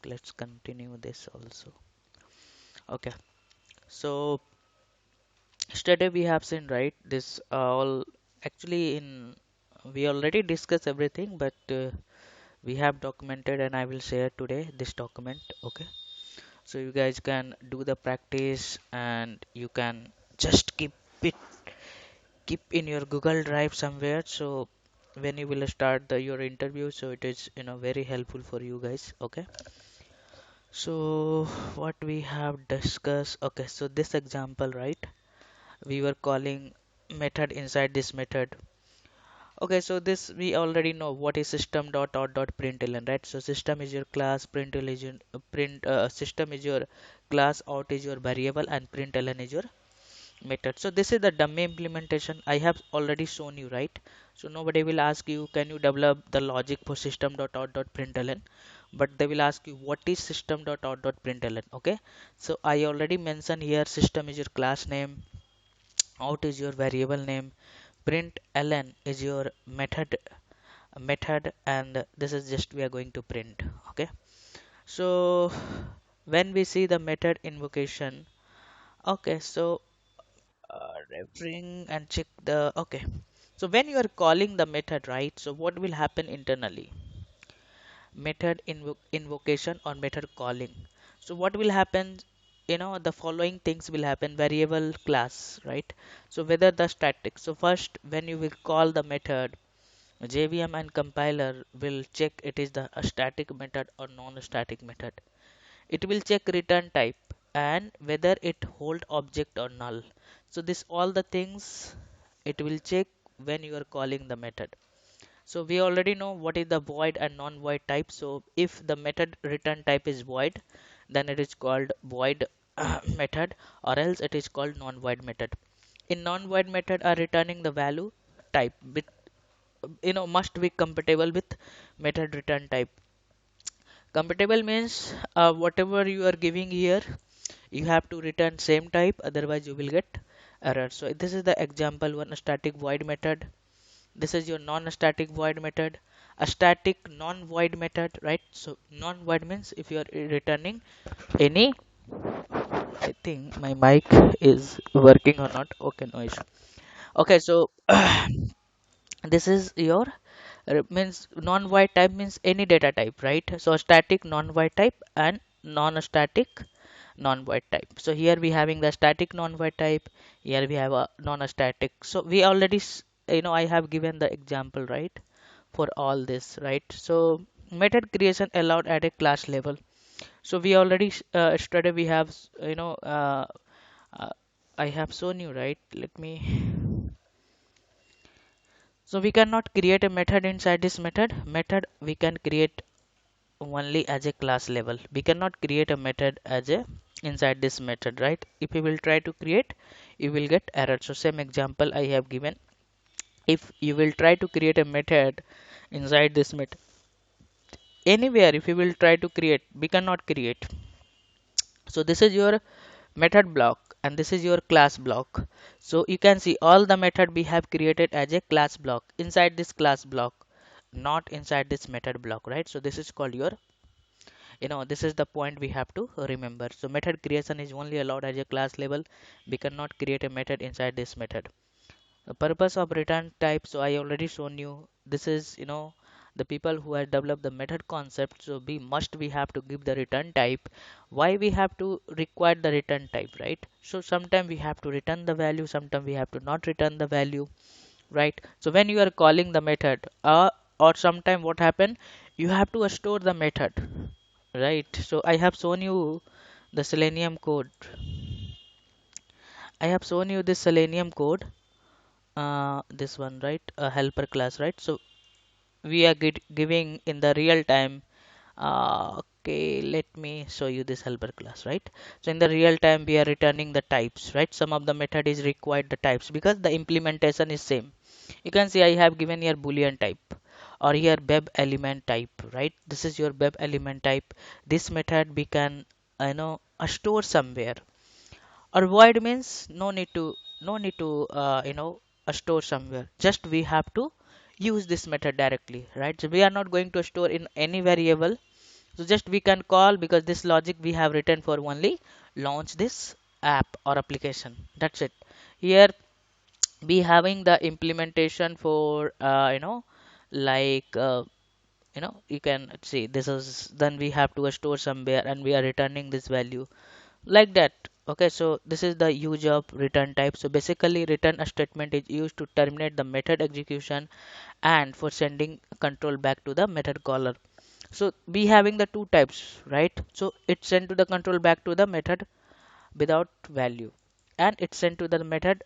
Let's continue this also. Okay, so yesterday we have seen, right, this all actually in we already discussed everything, but we have documented and I will share today this document. Okay, so you guys can do the practice and you can just it keep in your Google Drive somewhere, so when you will start your interview, so it is very helpful for you guys. Okay, so what we have discussed. Okay, so this example, right, we were calling method inside this method. Okay, so this we already know what is system dot out dot println, right? So system is your class, println is your system is your class, out is your variable, and println is your method. So this is the dummy implementation I have already shown you, right? So nobody will ask you can you develop the logic for system dot out dot println, but they will ask you what is system dot out dot println. Okay, so I already mentioned here system is your class name, out is your variable name, print ln is your method, and this is just we are going to print. Okay, so when we see the method invocation, okay, so referring and check the, okay, so when you are calling the method, right, so what will happen internally? Method invocation or method calling. So what will happen, the following things will happen: variable, class, right? So whether the static, so first when you will call the method, JVM and compiler will check it is the a static method or non-static method. It will check return type and whether it hold object or null. So this all the things it will check when you are calling the method. So we already know what is the void and non-void type. So if the method return type is void, then it is called void method, or else it is called non-void method. In non-void method are returning the value type with, must be compatible with method return type. Compatible means whatever you are giving here, you have to return same type, otherwise you will get error. So this is the example one, static void method. This is your non-static void method, a static non-void method, right? So non-void means if you are returning any, I think my mic is working or not. Okay, no issue. Okay, so this is your means non-void type means any data type, right? So static non-void type and non-static non-void type. So here we having the static non-void type, here we have a non-static. So we already I have given the example, right, for all this, right? So method creation allowed at a class level. So we already studied, we have uh, I have shown you, right? Let me, so we cannot create a method inside this method we can create only as a class level. We cannot create a method as a inside this method, right? If you will try to create, you will get error. So same example I have given. If you will try to create a method inside this method anywhere, if you will try to create, we cannot create. So this is your method block and this is your class block. So you can see all the method we have created as a class block inside this class block, not inside this method block, right? So this is called your, this is the point we have to remember. So method creation is only allowed at a class level. We cannot create a method inside this method. The purpose of return type, so I already shown you, this is, the people who have developed the method concept. So we have to give the return type. Why we have to require the return type, right? So sometime we have to return the value, sometime we have to not return the value, right? So when you are calling the method, or sometime what happen, you have to store the method, right? So I have shown you the Selenium code. I have shown you this Selenium code, this one, right? A helper class, right? So we are giving in the real time. Okay, let me show you this helper class, right? So in the real time we are returning the types, right? Some of the method is required the types because the implementation is same. You can see I have given here boolean type or here web element type, right? This is your web element type. This method we can, store somewhere. Or void means no need to store somewhere. Just we have to use this method directly, right? So we are not going to store in any variable. So just we can call, because this logic we have written for only launch this app or application. That's it. Here we having the implementation for like you can see this is, then we have to store somewhere and we are returning this value like that. Okay, so this is the use of return type. So basically return a statement is used to terminate the method execution and for sending control back to the method caller. So we having the two types, right? So it sent to the control back to the method without value, and it sent to the method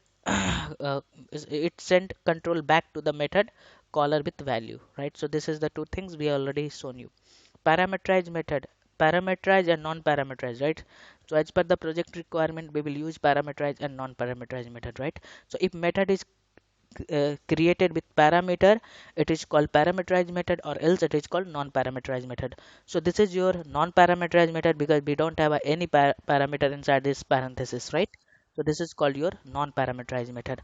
it sent control back to the method caller with value, right? So this is the two things we already shown you. Parameterized method, parameterized and non-parameterized, right? So as per the project requirement we will use parameterized and non-parameterized method, right? So if method is created with parameter, it is called parameterized method, or else it is called non-parameterized method. So this is your non-parameterized method because we don't have any parameter inside this parenthesis, right? So this is called your non-parameterized method.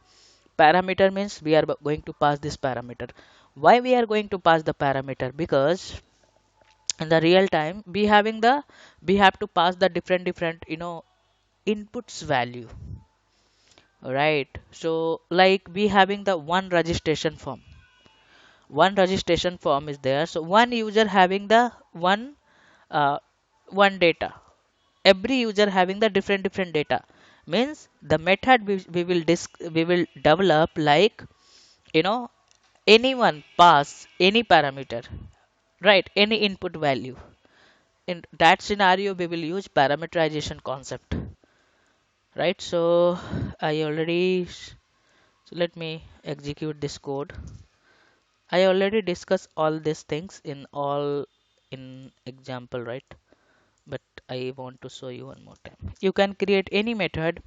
Parameter means we are going to pass this parameter. Why we are going to pass the parameter? Because in the real time we have to pass the different inputs value, right? So like we having the one registration form is there. So one user having the uh, one data, every user having the different data, means the method we will develop like you know anyone pass any parameter, right? Any input value. In that scenario we will use parameterization concept, right? So I already so let me execute this code. I already discussed all these things in example, right? But I want to show you one more time. You can create any method.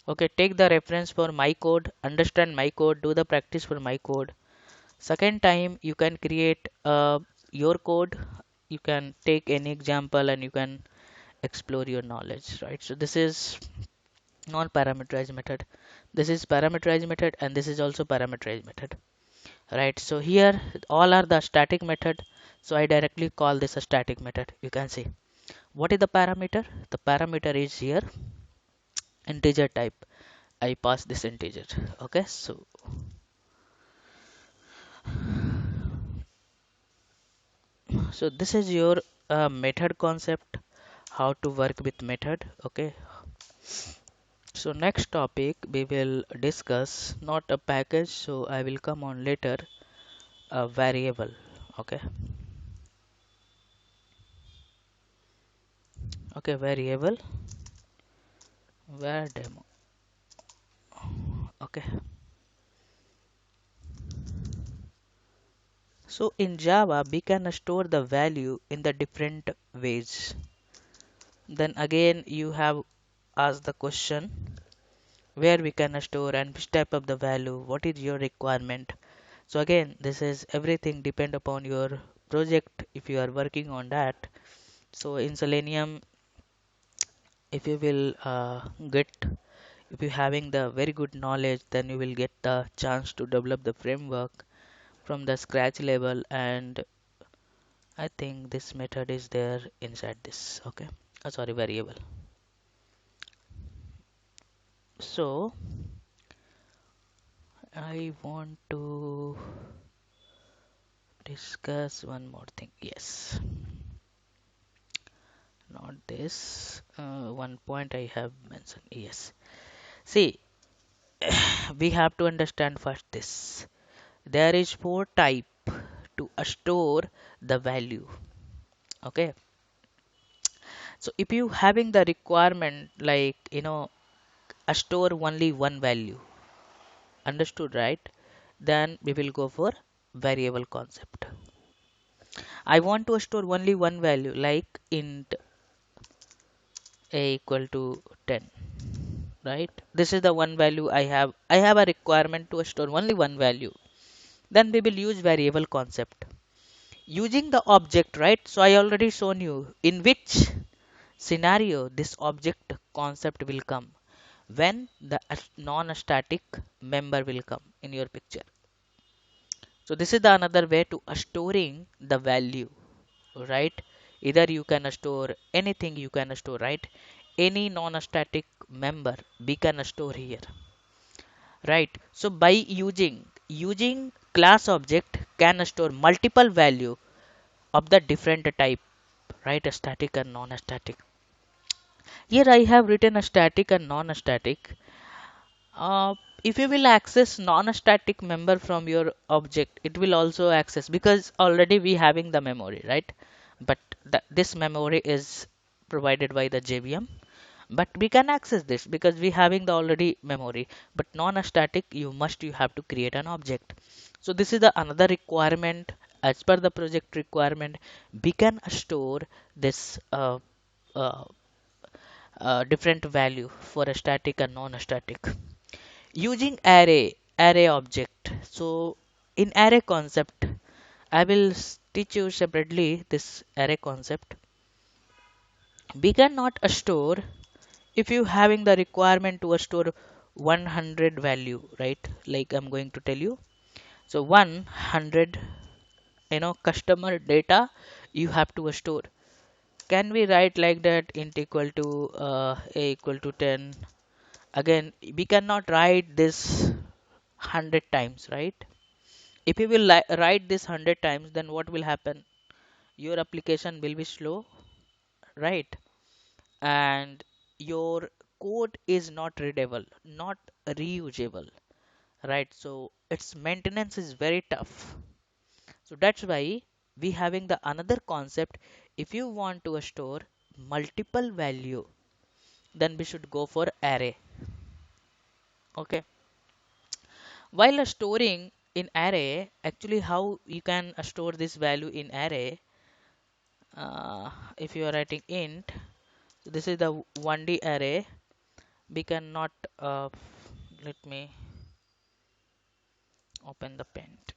Okay, take the reference for my code, understand my code, do the practice for my code. Second time you can create your code. You can take any example and you can explore your knowledge, right? So this is non-parameterized method. This is parameterized method, and this is also parameterized method, right? So here all are the static method. So I directly call this a static method. You can see what is the parameter. The parameter is here integer type. I pass this integer. Okay, so this is your method concept, how to work with method. Okay, so next topic we will discuss not a package, so I will come on later, a variable. Okay, okay, variable var demo. Okay, so in Java we can store the value in the different ways. Then again you have asked the question where we can store and which type of the value, what is your requirement. So again this is everything depend upon your project if you are working on that. So in Selenium, if you will get, if you having the very good knowledge, then you will get the chance to develop the framework from the scratch level. And I think this method is there inside this. Okay, sorry, variable. So I want to discuss one more thing. Yes, not this one point I have mentioned. Yes, see, we have to understand first this. There is four type to store the value. Okay, so if you having the requirement like store only one value, understood, right? Then we will go for variable concept. I want to store only one value like int a equal to 10, right? This is the one value I have a requirement to store only one value. Then we will use variable concept using the object, right? So I already shown you in which scenario this object concept will come, when the non-static member will come in your picture. So this is the another way to storing the value, right? Either you can store anything, you can store, right? Any non-static member we can store here, right? So by using class object can store multiple value of the different type, right? Static and non-static. Here I have written a static and non-static. Uh, if you will access non-static member from your object, it will also access because already we having the memory, right? But this memory is provided by the JVM. But we can access this because we having the already memory. But non-static, you have to create an object. So this is the another requirement as per the project requirement. We can store this uh, different value for a static and non-static using array object. So in array concept I will teach you separately this array concept. We cannot store if you having the requirement to store 100 value, right? Like I'm going to tell you. So 100, customer data you have to store. Can we write like that int equal to a equal to 10? Again, we cannot write this 100 times, right? If you will write this 100 times, then what will happen? Your application will be slow, right? And your code is not readable, not reusable, right? So its maintenance is very tough. So that's why we having the another concept. If you want to store multiple value, then we should go for array. Okay. While storing in array, actually how you can store this value in array, if you are writing int, so this is the 1D array. We cannot, let me open the paint.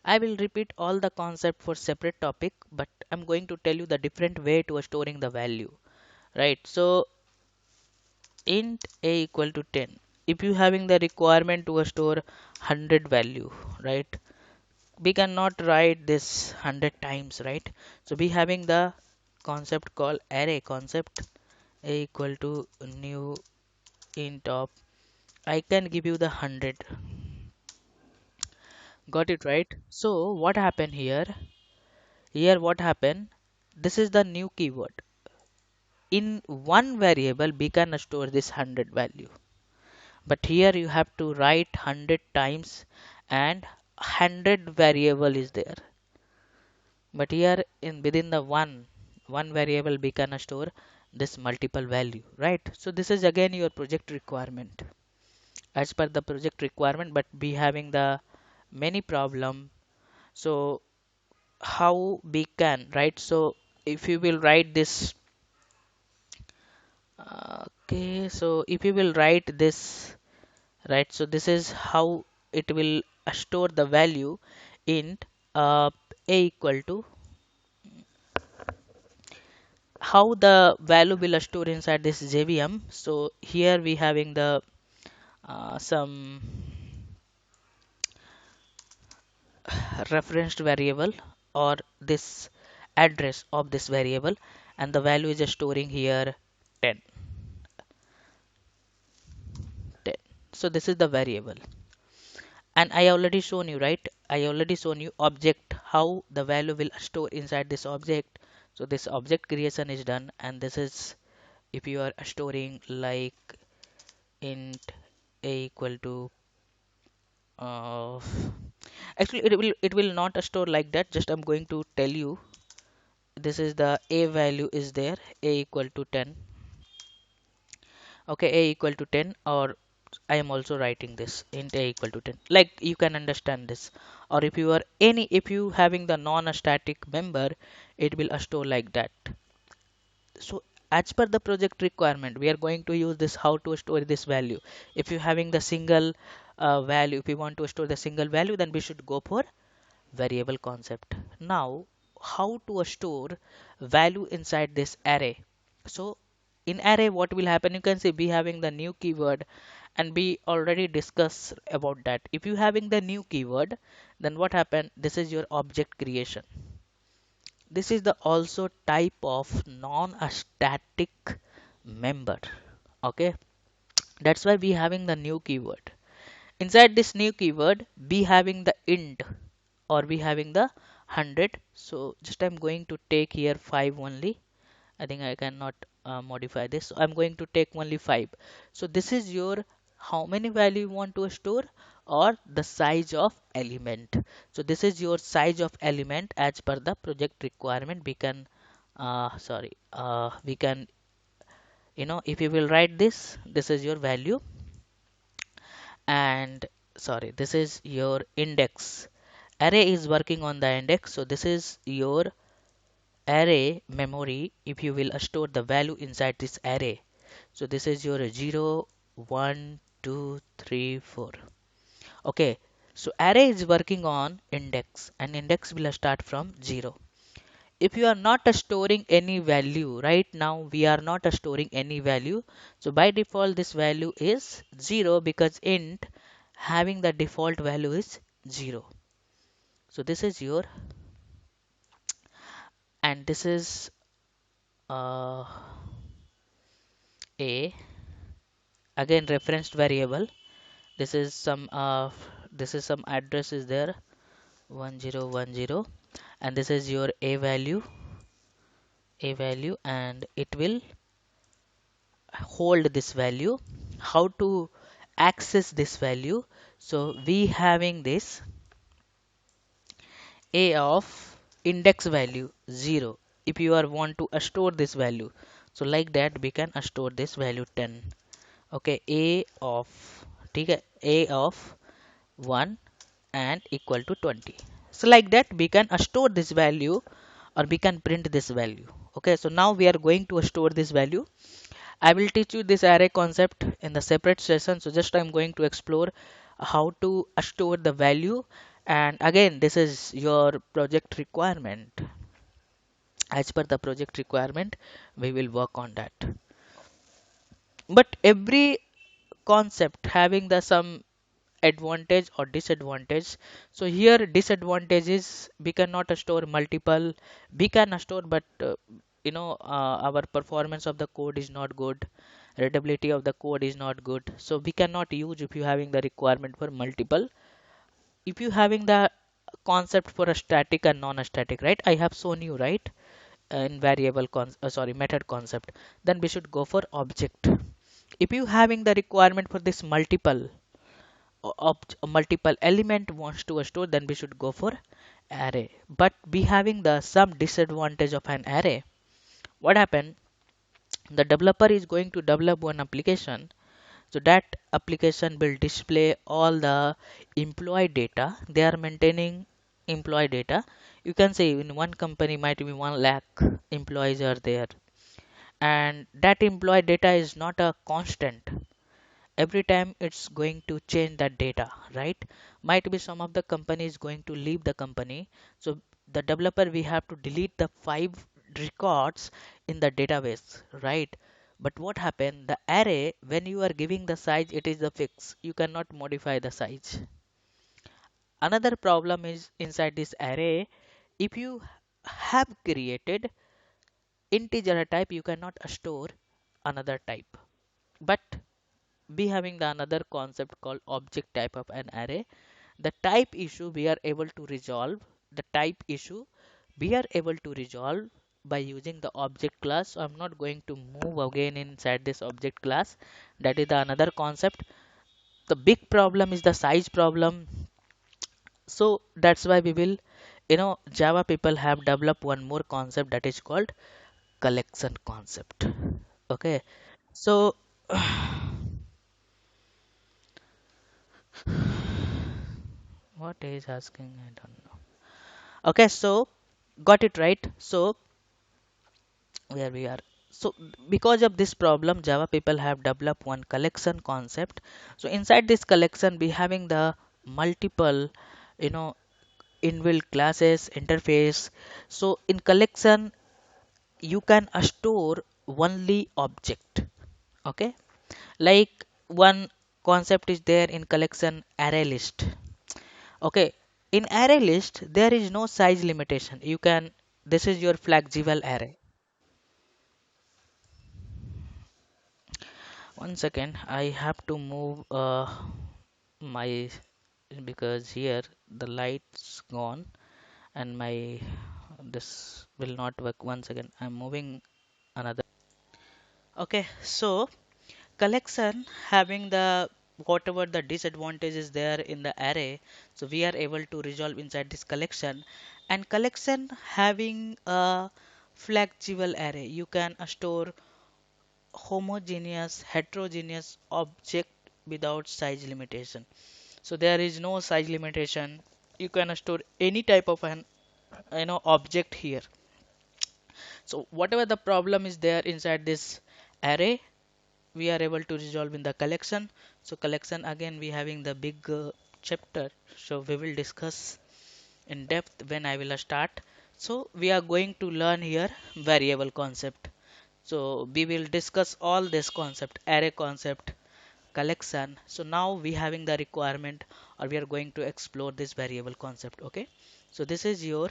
I will repeat all the concept for separate topic, but I'm going to tell you the different way to storing the value, right? So int a equal to 10. If you having the requirement to store 100 value, right? We cannot write this 100 times, right? So we having the concept called array concept. A equal to new int of, I can give you the 100. Got it, right? So what happened here? Here what happened? This is the new keyword. In one variable we can store this 100 value. But here you have to write 100 times and 100 variable is there. But here in within the one variable we can store this multiple value, right? So this is again your project requirement. As per the project requirement, but we having the many problem. So how we can, right? So if you will write this, okay, so if you will write this, right? So this is how it will store the value in a equal to, how the value will store inside this JVM. So here we having the some referenced variable or this address of this variable, and the value is storing here 10, 10. So this is the variable, and I already shown you, right? I already shown you object, how the value will store inside this object. So this object creation is done, and this is if you are storing like int a equal to uh, actually it will not store like that. Just I'm going to tell you, this is the a value is there, a equal to 10. Okay, a equal to 10, or I am also writing this int a equal to 10, like you can understand this. Or if you are any, if you having the non-static member, it will store like that. So as per the project requirement, we are going to use this how to store this value. If you having the single value, if you want to store the single value, then we should go for variable concept. Now how to store value inside this array? So in array what will happen, you can see we having the new keyword, and we already discussed about that. If you having the new keyword, then what happened? This is your object creation. This is the also type of non-static member. Okay, that's why we having the new keyword. Inside this new keyword, we having the int or we having the 100. So just I'm going to take here 5 only. I think I cannot modify this. So I'm going to take only 5. So this is your how many value you want to store or the size of element. So this is your size of element as per the project requirement. We can we can if you will write this, this is your value, and sorry, this is your index. Array is working on the index, so this is your array memory. If you will store the value inside this array, so this is your 0 1 2 3 4. Okay, so array is working on index and index will start from 0. If you are not storing any value right now, we are not storing any value, so by default this value is 0 because int having the default value is 0. So this is your, and this is uh, a again referenced variable. This is some address is there 1010, and this is your a value, and it will hold this value. How to access this value? So we having this a of index value 0. If you are want to store this value, so like that we can store this value 10. Okay, a of ठीक a of 1 and equal to 20. So like that we can store this value or we can print this value. Okay, so now we are going to store this value. I will teach you this array concept in the separate session. So just I'm going to explore how to store the value. And again, this is your project requirement. As per the project requirement, we will work on that. But every concept having the some advantage or disadvantage. So here disadvantage is we cannot store multiple. We can store, but our performance of the code is not good. Readability of the code is not good. So we cannot use if you having the requirement for multiple. If you having the concept for a static and non-static, right? I have shown you, right? In method concept. Then we should go for object. If you having the requirement for this multiple element wants to store, then we should go for array. But we having the some disadvantage of an array. What happened? The developer is going to develop one application, so that application will display all the employee data. They are maintaining employee data. You can say in one company might be 1 lakh employees are there, and that employee data is not a constant. Every time it's going to change that data, right? Might be some of the company is going to leave the company, so the developer we have to delete the 5 records in the database, right? But what happened, the array, when you are giving the size, it is the fix, you cannot modify the size. Another problem is inside this array, if you have created integer type, you cannot store another type. But we having the another concept called object type of an array. The type issue we are able to resolve. The type issue we are able to resolve by using the object class. So I'm not going to move again inside this object class. That is the another concept. The big problem is the size problem. So that's why we will, Java people have developed one more concept that is called collection concept. Okay. So what is asking? I don't know. Okay, so got it right. So where we are. So because of this problem, Java people have developed one collection concept. So inside this collection, we having the multiple, you know, inbuilt classes, interface. So in collection, you can store only object. Okay, like one concept is there in collection array list. Okay, in array list there is no size limitation. You can, this is your flexible array. One second, I have to move my, because here the light's gone and my, this will not work. One second, I'm moving another. Okay, so collection having the whatever the disadvantage is there in the array, so we are able to resolve inside this collection. And collection having a flexible array, you can store homogeneous heterogeneous object without size limitation. So there is no size limitation. You can store any type of an object here. So whatever the problem is there inside this array, we are able to resolve in the collection. So collection again we having the big chapter, so we will discuss in depth when I will start. So we are going to learn here variable concept. So we will discuss all this concept, array concept, collection. So now we having the requirement, or we are going to explore this variable concept. Okay, so this is your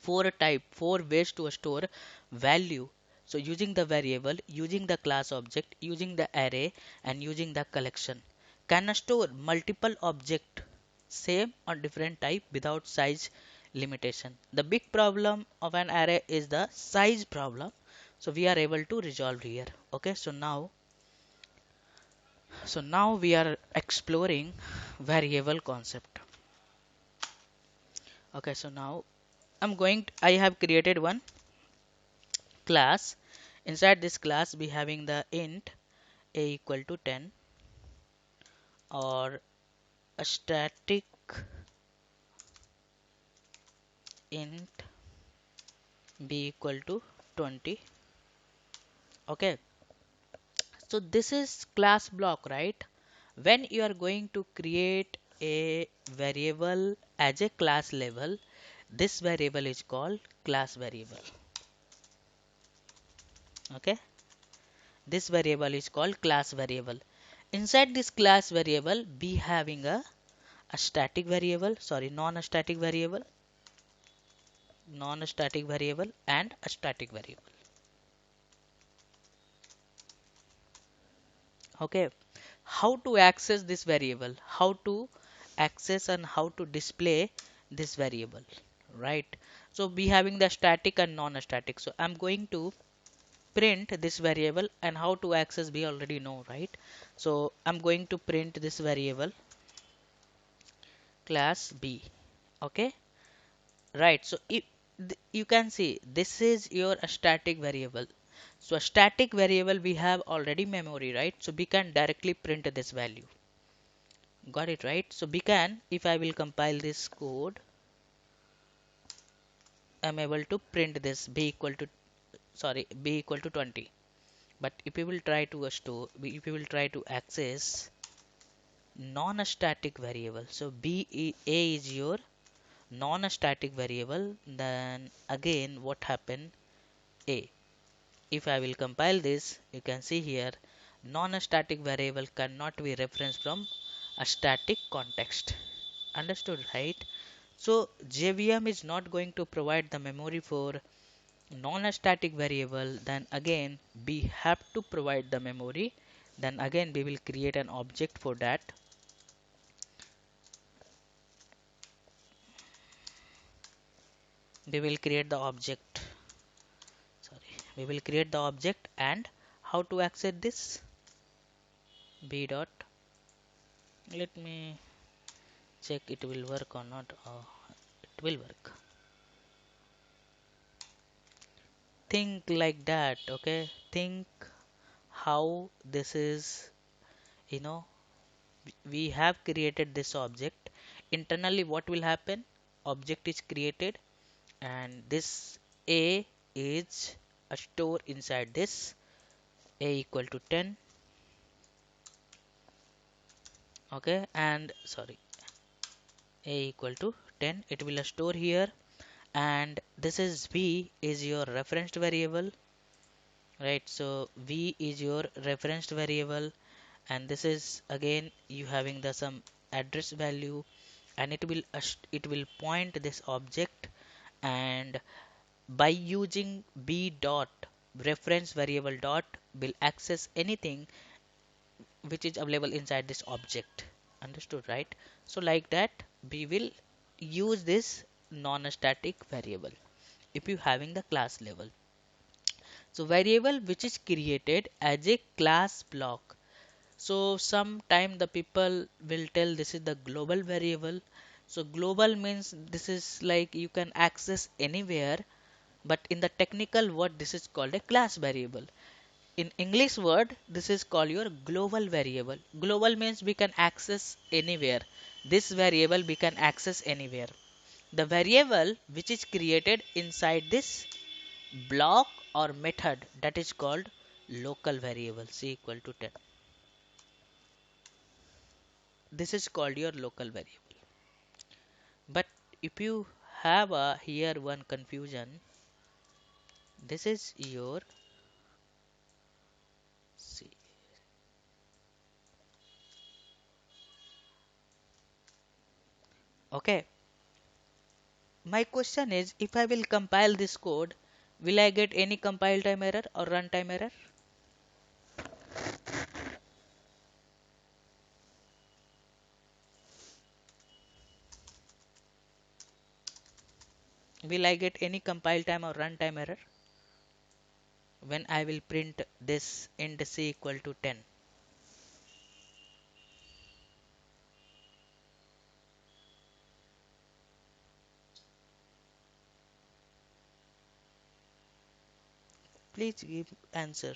four ways to store value. So using the variable, using the class object, using the array, and using the collection, can store multiple object same or different type without size limitation. The big problem of an array is the size problem, so we are able to resolve here. Okay, so now we are exploring variable concept. Okay, so now I have created one class. Inside this class we having the int a equal to 10, or a static int b equal to 20. Okay, so this is class block, right? When you are going to create a variable as a class level, this variable is called class variable. Okay, this variable is called class variable. Inside this class variable we having a static variable, sorry, non-static variable, non-static variable, and a static variable. Okay, how to access this variable, how to access and how to display this variable, right? So we having the static and non-static. So I'm going to print this variable, and how to access we already know, right? So I'm going to print this variable class B. Okay, right. So if you can see this is your static variable. So a static variable we have already memory, right? So we can directly print this value. Got it, right? So we can, if I will compile this code, I'm able to print this b equal to, sorry, b equal to 20. But if you will try to store, if you will try to access non-static variable, so a is your non-static variable, then again what happened, a. If I will compile this, you can see here non-static variable cannot be referenced from a static context. Understood, right? So JVM is not going to provide the memory for non-static variable. Then again we have to provide the memory. Then again we will create an object for that. We will create the object. Sorry, we will create the object. And how to access this? B dot. Let me check it will work or not. It will work. Think like that. Okay, think how this is, you know we have created this object. Internally what will happen, object is created, and this a is a store inside this a equal to 10. Okay, and sorry, a equal to 10, it will store here. And this is v is your referenced variable, right? So v is your referenced variable, and this is again you having the some address value, and it will point this object, and by using b dot reference variable dot will access anything which is available inside this object. Understood, right? So like that we will use this non-static variable if you having the class level. So variable which is created as a class block. So sometime the people will tell this is the global variable. So global means this is like you can access anywhere, but in the technical word this is called a class variable. In English word this is called your global variable. Global means we can access anywhere. This variable we can access anywhere. The variable which is created inside this block or method, that is called local variable. C equal to 10. This is called your local variable. But if you have a here one confusion, this is your C. Okay. My question is, if I will compile this code, will I get any compile time error or runtime error? Will I get any compile time or runtime error when I will print this int C equal to 10? Please give answer.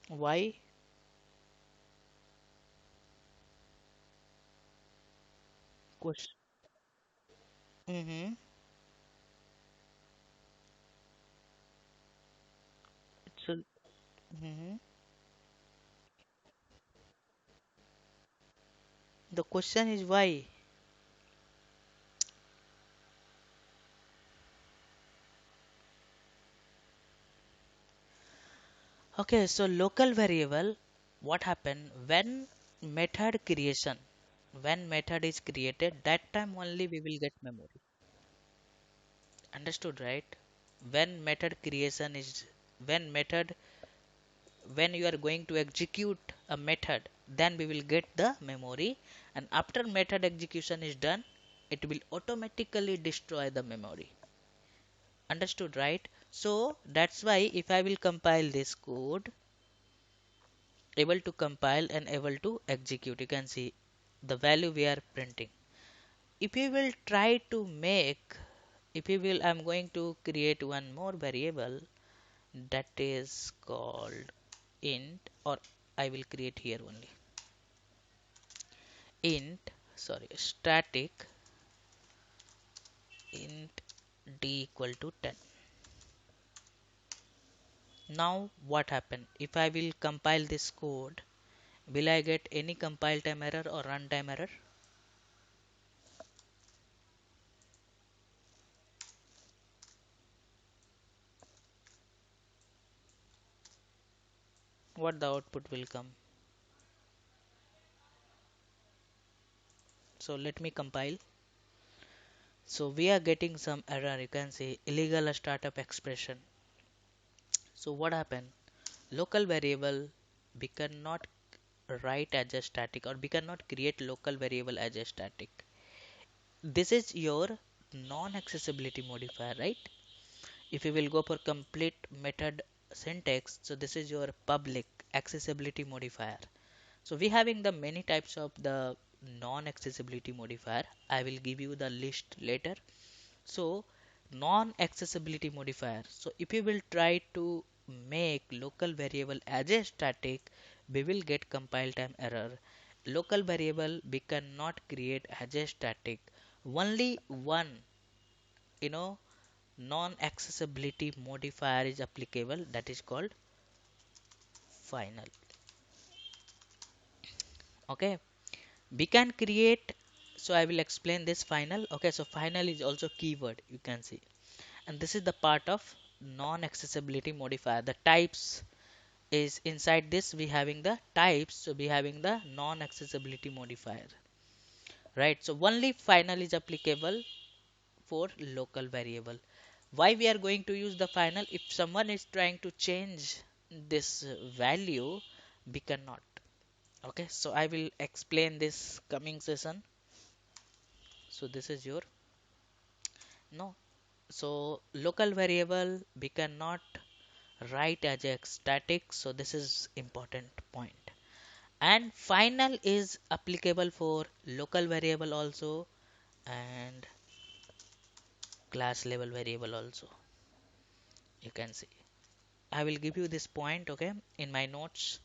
Why? Question. Mm-hmm. So, mhm. The question is why? Okay, so local variable, what happen when method creation, when method is created, that time only we will get memory. Understood, right? When method creation is, when method, when you are going to execute a method, then we will get the memory, and after method execution is done, it will automatically destroy the memory. Understood, right? So that's why if I will compile this code, able to compile and able to execute, you can see the value we are printing. If you will try to make, if you will, I'm going to create one more variable that is called int, or I will create here only int, sorry, static int d equal to 10. Now what happened if I will compile this code? Will I get any compile time error or runtime error? What the output will come? So let me compile. So we are getting some error. You can see illegal startup expression. So what happened? Local variable we cannot write as a static, or we cannot create local variable as a static. This is your non-accessibility modifier, right? If you will go for complete method syntax, so this is your public accessibility modifier. So we having the many types of the non-accessibility modifier. I will give you the list later. So non-accessibility modifier. So if you will try to make local variable as a static, we will get compile time error. Local variable we cannot create as a static. Only one, you know, non-accessibility modifier is applicable, that is called final. Okay, we can create, so I will explain this final. Okay, so final is also keyword, you can see. and this is the part of non-accessibility modifier. The types is inside this, we having the types, so we having the non-accessibility modifier, right? So only final is applicable for local variable. Why we are going to use the final? If someone is trying to change this value, we cannot. Okay, so I will explain this coming session. So this is your no. So local variable we cannot write as a static, so this is important point. And final is applicable for local variable also and class level variable also. You can see. I will give you this point, okay? In my notes,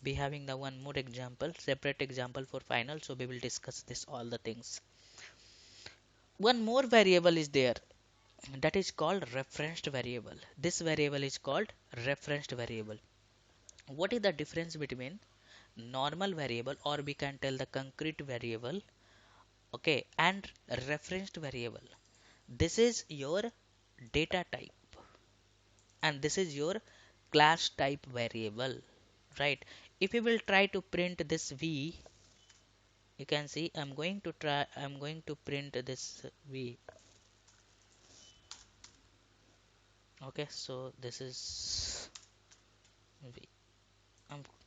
be having the one more example, separate example for final, so we will discuss this all the things. One more variable is there, that is called referenced variable. This variable is called referenced variable. What is the difference between normal variable, or we can tell the concrete variable, okay, and referenced variable? This is your data type and this is your class type variable, right? If you will try to print this v, you can see I'm going to print this v. Okay, so this is v.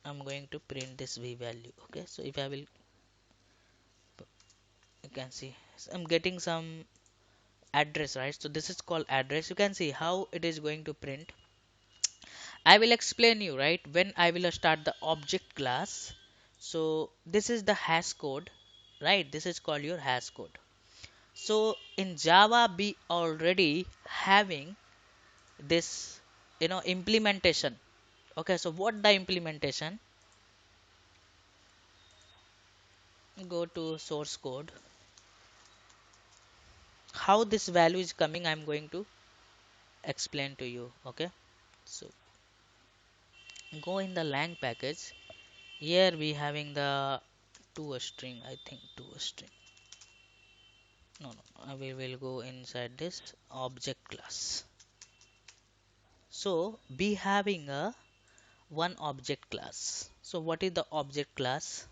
I'm going to print this v value. Okay, so if I will, you can see, so I'm getting some address, right? So this is called address. You can see how it is going to print. I will explain you, right, when I will start the object class. So this is the hash code, right? This is called your hash code. So in Java we already having this, implementation. Okay, so what the implementation? Go to source code. How this value is coming, I'm going to explain to you. Okay, so go in the lang package. Here we having the to a string, I think to a string. No, we will go inside this object class. So be having a one object class. So what is the object class?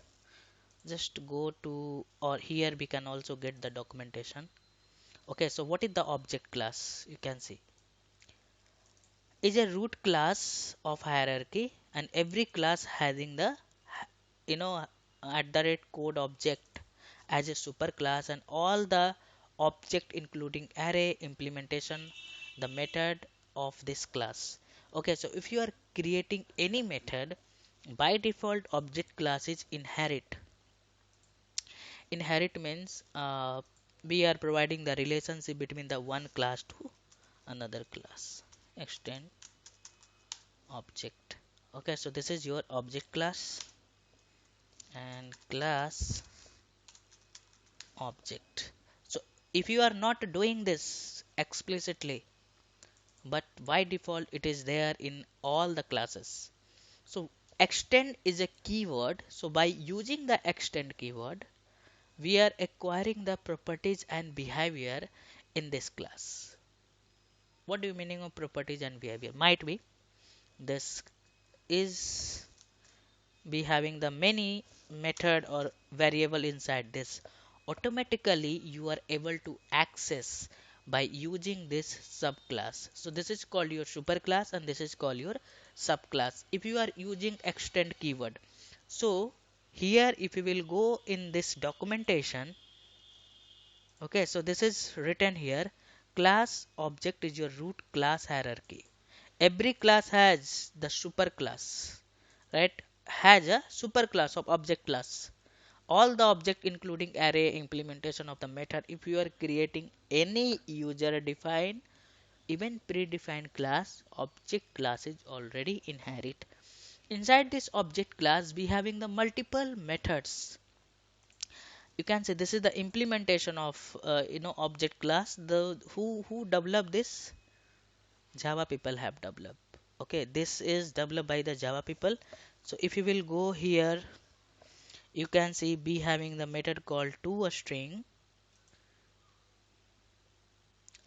Just go to, or here we can also get the documentation. Okay, so what is the object class? You can see is a root class of hierarchy, and every class having the you know at the rate code object as a superclass, and all the object including array implementation the method of this class. Okay, so if you are creating any method, by default object class is inherit. Inherit means we are providing the relationship between the one class to another class. Extend object. Okay, so this is your object class and class object. So if you are not doing this explicitly, but by default it is there in all the classes. So extend is a keyword. So by using the extend keyword, we are acquiring the properties and behavior in this class. What do you meaning of properties and behavior? Might be this is be having the many method or variable inside this. Automatically you are able to access by using this subclass. So this is called your superclass and this is called your subclass if you are using extend keyword. So here if you will go in this documentation, okay, so this is written here, class object is your root class hierarchy. Every class has the superclass, right? Has a superclass of object class. All the object including array implementation of the method. If you are creating any user defined even predefined class, object class is already inherit. Inside this object class we having the multiple methods. You can say this is the implementation of object class. The who developed this? Java people have developed. Okay, this is developed by the Java people. So if you will go here, you can see be having the method called to a string,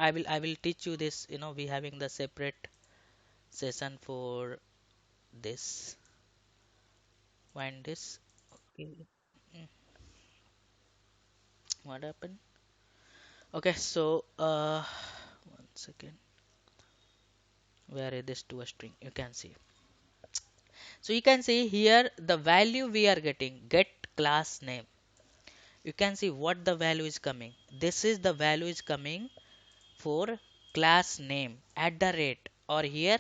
I will teach you this, we having the separate session for this. Find this. Okay. Mm, what happened? Okay, so one second. Where is this to a string? You can see. So you can see here the value we are getting, get class name. You can see what the value is coming. This is the value is coming for class name at the rate, or here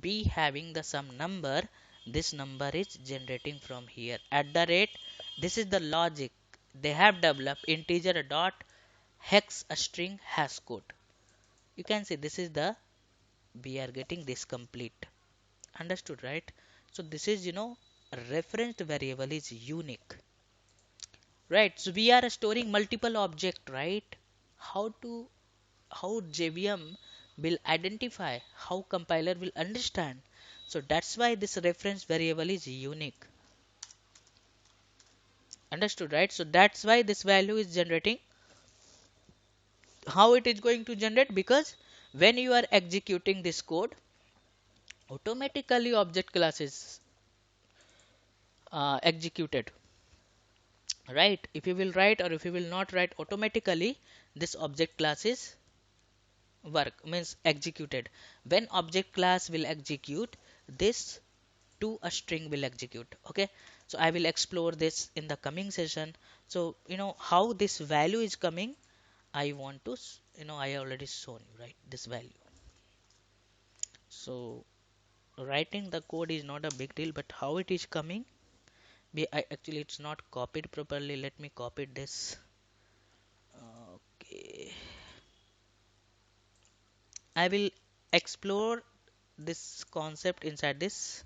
be having the some number. This number is generating from here at the rate. This is the logic they have developed integer dot hex a string hash code. You can see this is the we are getting this complete. Understood, right? So this is, referenced variable is unique, right? So we are storing multiple object, right? How to how JVM will identify, how compiler will understand. So that's why this reference variable is unique. Understood, right? So that's why this value is generating. How it is going to generate? Because when you are executing this code, automatically object class is executed, right? If you will write or if you will not write, automatically this object class is work means executed. When object class will execute, this to a string will execute. Okay, so I will explore this in the coming session. So how this value is coming, I want to I already shown you, right, this value. So writing the code is not a big deal, but how it is coming, actually it's not copied properly. Let me copy this. Okay, I will explore this concept inside this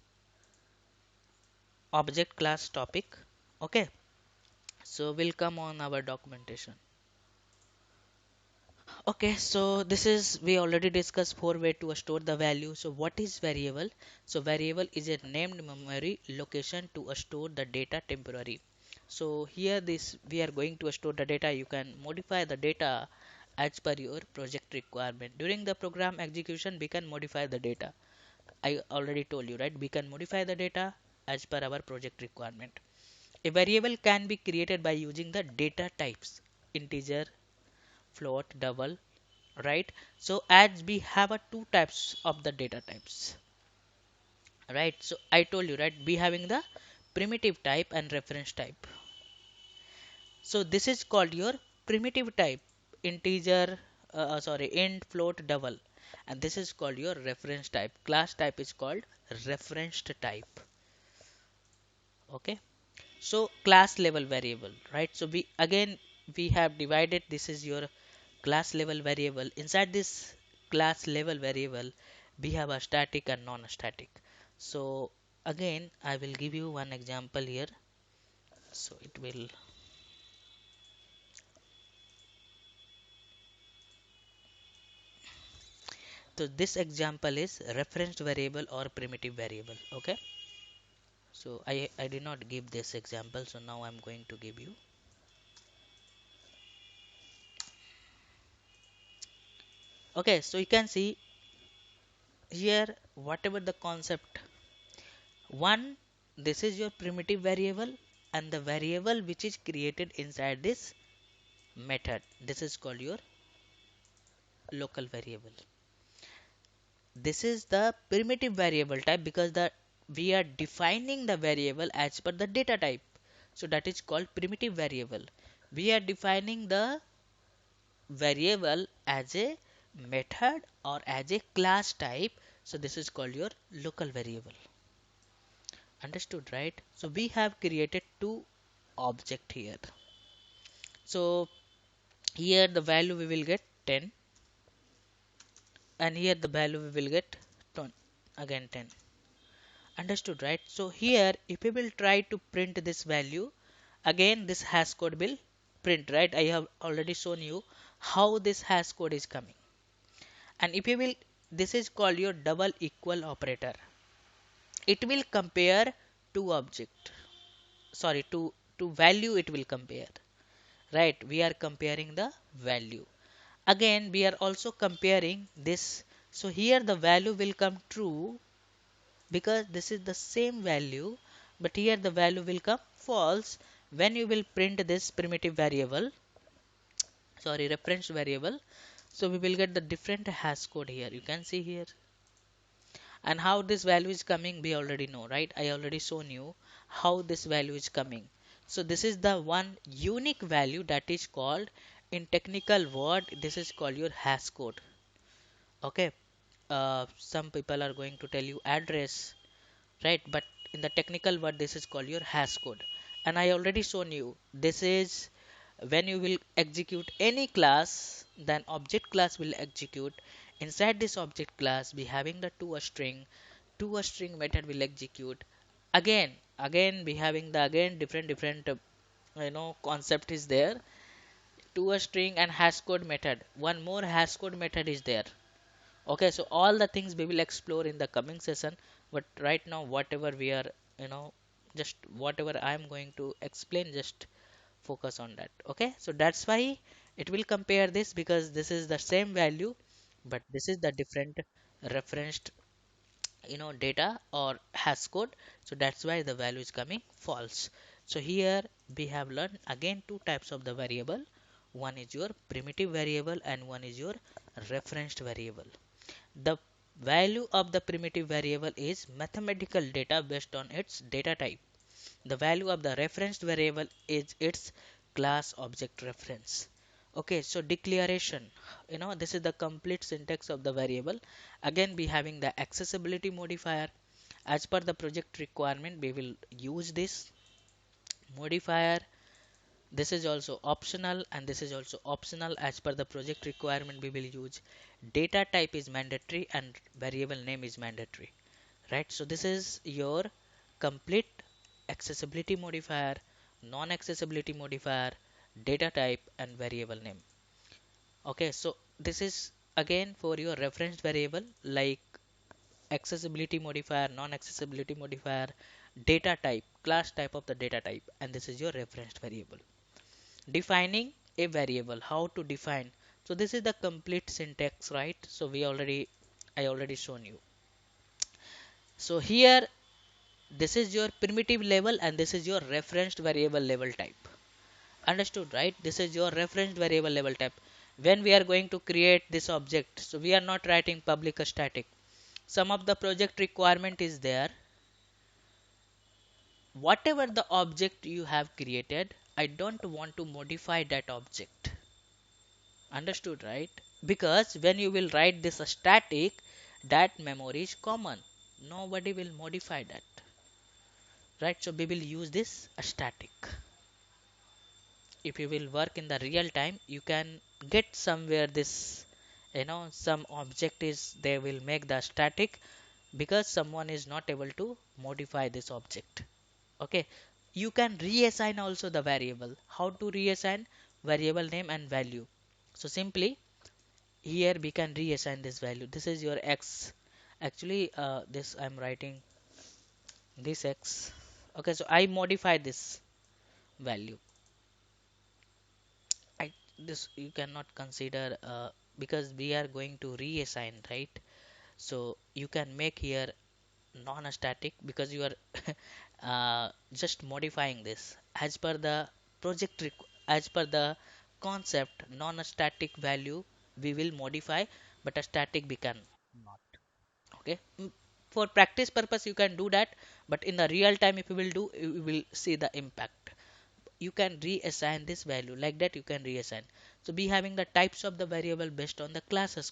object class topic. Okay, so we'll come on our documentation. Okay, so this is we already discussed four way to store the value. So what is variable? So variable is a named memory location to store the data temporary. So here this we are going to store the data. You can modify the data as per your project requirement. During the program execution, we can modify the data. I already told you, right? We can modify the data as per our project requirement. A variable can be created by using the data types integer, float, double, right? So as we have a two types of the data types, right? So I told you, right, we having the primitive type and reference type. So this is called your primitive type, integer, sorry, int, float, double, and this is called your reference type. Class type is called referenced type. Okay, so class level variable, right? So we have divided, this is your class level variable. Inside this class level variable, we have a static and non-static. So again I will give you one example here. So it will, so this example is referenced variable or primitive variable. Okay, so I did not give this example, so now I'm going to give you. Okay, so you can see here whatever the concept. One, this is your primitive variable, and the variable which is created inside this method, this is called your local variable. This is the primitive variable type because the we are defining the variable as per the data type. So that is called primitive variable. We are defining the variable as a method or as a class type. So this is called your local variable. Understood, right? So we have created two object here. So here the value we will get 10, and here the value we will get 10, again 10. Understood, right? So here if we will try to print this value, again this hash code will print, right? I have already shown you how this hash code is coming. And if you will, this is called your double equal operator. It will compare two object, sorry, to value it will compare, right? We are comparing the value. Again, we are also comparing this. So here the value will come true because this is the same value, but here the value will come false when you will print this primitive variable, sorry, reference variable. So we will get the different hash code here. You can see here. And how this value is coming, we already know, right? I already shown you how this value is coming. So this is the one unique value that is called, in technical word, this is called your hash code. Okay. Some people are going to tell you address, right? But in the technical word, this is called your hash code. And I already shown you this is when you will execute any class, then object class will execute. Inside this object class, we having the to a string method will execute. Again we having the again different concept is there. To a string and hash code method. One more hash code method is there. Okay, so all the things we will explore in the coming session, but right now whatever we are, you know just whatever I am going to explain, just focus on that. Okay, so that's why it will compare this, because this is the same value, but this is the different referenced, data or hash code. So that's why the value is coming false. So here we have learned again two types of the variable. One is your primitive variable and one is your referenced variable. The value of the primitive variable is mathematical data based on its data type. The value of the referenced variable is its class object reference. Okay, so declaration, this is the complete syntax of the variable. Again, we having the accessibility modifier. As per the project requirement, we will use this modifier. This is also optional and this is also optional. As per the project requirement, we will use data type is mandatory and variable name is mandatory, right? So this is your complete accessibility modifier, non-accessibility modifier, data type and variable name. Okay, so this is again for your reference variable, like accessibility modifier, non-accessibility modifier, data type, class type of the data type, and this is your reference variable. Defining a variable, how to define. So this is the complete syntax, right? So I already shown you. So here this is your primitive level and this is your referenced variable level type. Understood, right? This is your referenced variable level type. When we are going to create this object, so we are not writing public static. Some of the project requirement is there. Whatever the object you have created, I don't want to modify that object. Understood, right? Because when you will write this static, that memory is common. Nobody will modify that, right? So we will use this static. If you will work in the real time, you can get somewhere this, some object is they will make the static because someone is not able to modify this object. Okay, you can reassign also the variable. How to reassign? Variable name and value. So simply here we can reassign this value. This is your x. Actually this I'm writing this x. Okay, so I modify this value. This you cannot consider because we are going to reassign, right? So you can make here non-static because you are just modifying this as per the as per the concept. Non-static value we will modify, but a static we can not. Okay. For practice purpose you can do that, but in the real time if you will do, you will see the impact. You can reassign this value like that. You can reassign. So be having the types of the variable based on the class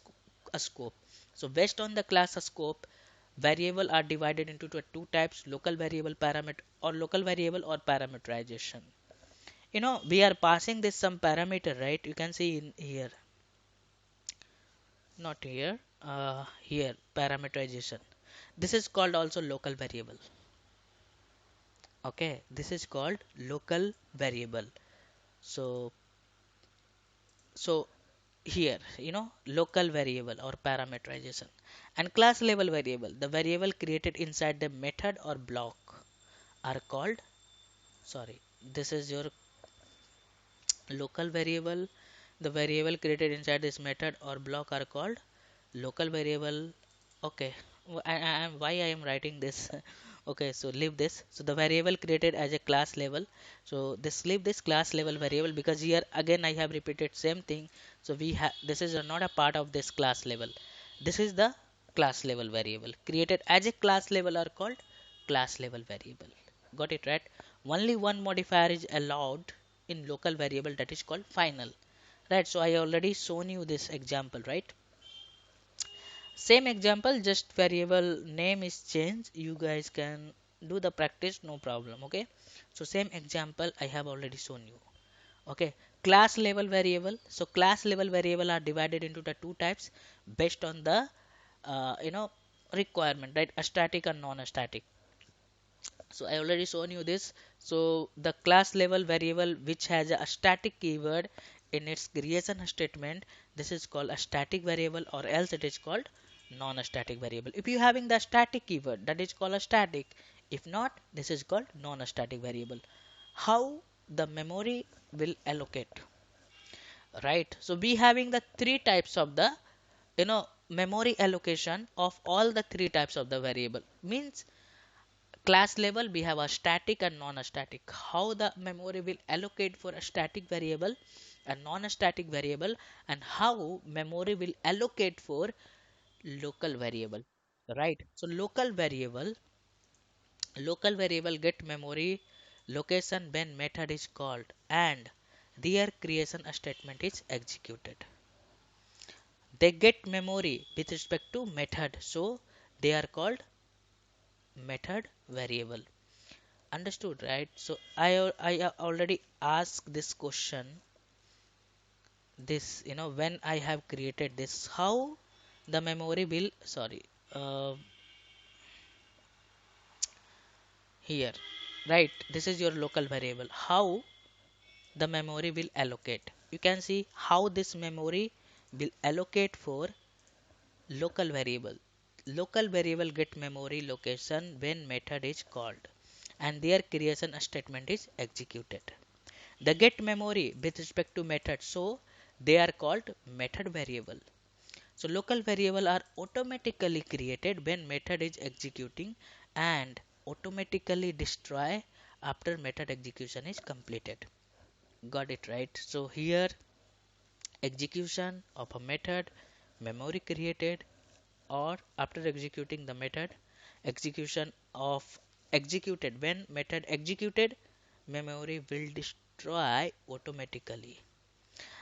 scope. So based on the class scope, variable are divided into two types: local variable parameter or local variable or parameterization. We are passing this some parameter, right? You can see in here, not here, here parameterization. This is called also local variable. Okay, this is called local variable. So so here, local variable or parameterization, and class level variable, the variable created inside the method or block, are called, sorry, this is your local variable. The variable created inside this method or block are called local variable. Okay, why I am writing this? Okay, so leave this. So the variable created as a class level. So this leave this class level variable, because here again I have repeated same thing. So we have, this is not a part of this class level. This is the class level variable created as a class level are called class level variable. Got it right? Only one modifier is allowed in local variable, that is called final. Right, so I already shown you this example, right? Same example, just variable name is changed. You guys can do the practice, no problem. Okay, so same example I have already shown you. Okay, class level variable. So class level variable are divided into the two types based on the requirement, right? A static and non-static. So I already shown you this. So the class level variable which has a static keyword in its creation statement, this is called a static variable, or else it is called non-static variable. If you having the static keyword, that is called a static. If not, this is called non-static variable. How the memory will allocate, right? So we having the three types of the memory allocation of all the three types of the variable. Means class level we have a static and non-static. How the memory will allocate for a static variable and non-static variable, and how memory will allocate for local variable, right? So local variable get memory location when method is called and their creation statement is executed. They get memory with respect to method, so they are called method variable. Understood, right? So I already asked this question. This, when I have created this, how the memory will, sorry, uh, here, right? This is your local variable. How the memory will allocate? You can see how this memory will allocate for local variable. Local variable get memory location when method is called and their creation statement is executed. They get memory with respect to method, so they are called method variable. So local variable are automatically created when method is executing and automatically destroy after method execution is completed. Got it right? So here execution of a method, memory created, or after executing the method, execution of executed, when method executed, memory will destroy automatically.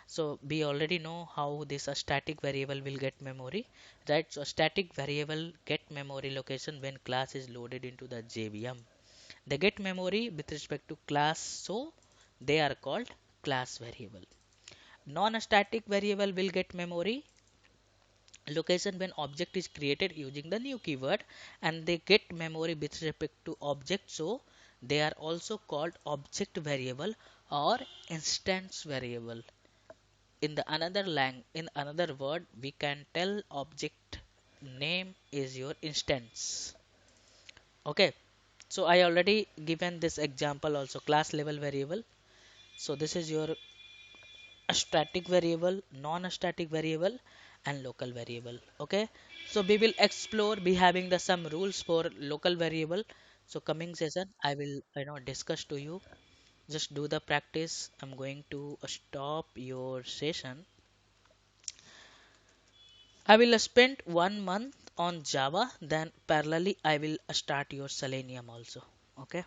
So we already know how this a static variable will get memory, right? So static variable get memory location when class is loaded into the JVM. They get memory with respect to class, so they are called class variable. Non-static variable will get memory location when object is created using the new keyword, and they get memory with respect to object, so they are also called object variable or instance variable. In another word, we can tell object name is your instance. Okay, so I already given this example also, class level variable. So this is your static variable, non-static variable, and local variable. Okay, so we will explore, be having the some rules for local variable. So coming session I will discuss to you. Just do the practice. I'm going to stop your session. I will spend 1 month on Java, then parallelly I will start your Selenium also. Okay.